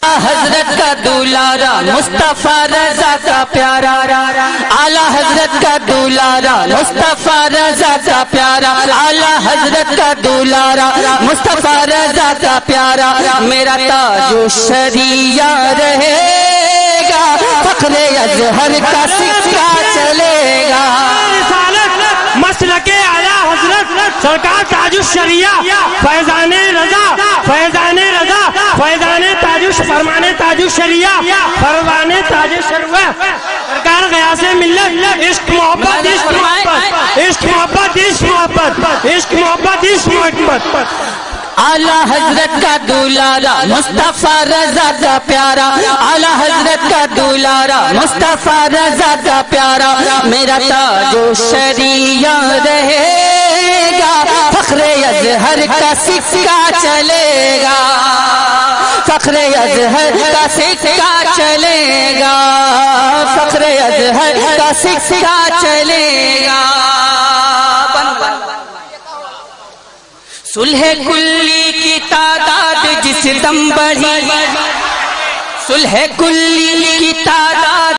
حضرت کا دولارا مصطفیٰ رضا کا پیارا، اعلیٰ حضرت کا دولارا مصطفیٰ رضا کا پیارا، اعلیٰ حضرت کا دولارا مصطفیٰ رضا کا پیارا، میرا تاج و شریعہ رہے گا، فخر ازہر کا سکہ چلے گا۔ مسلک اعلیٰ حضرت سرکار تاج الشریعہ فیضان رضا، فیضان رضا، فیضان تاج فرمان تاج الشریعہ، فرمان تاج الشریعہ، سرکار غیاث ملت، عشق محبت، عشق محبت، عشق محبت، عشق محبت، عشق محبت، عشق محبت۔ اعلیٰ حضرت کا دولارا مصطفیٰ رضا کا پیارا، اعلیٰ حضرت کا دولارا مصطفیٰ رضا کا پیارا، میرا تاج و شریعہ رہے گا، فخر ازہر کا سکہ چلے گا، فخر ازہر کا سکہ چلے گا، فخر ازہر کا سکہ چلے گا۔ صلح کلی کی تعداد جس دم بڑھی، صلح کلی کی تعداد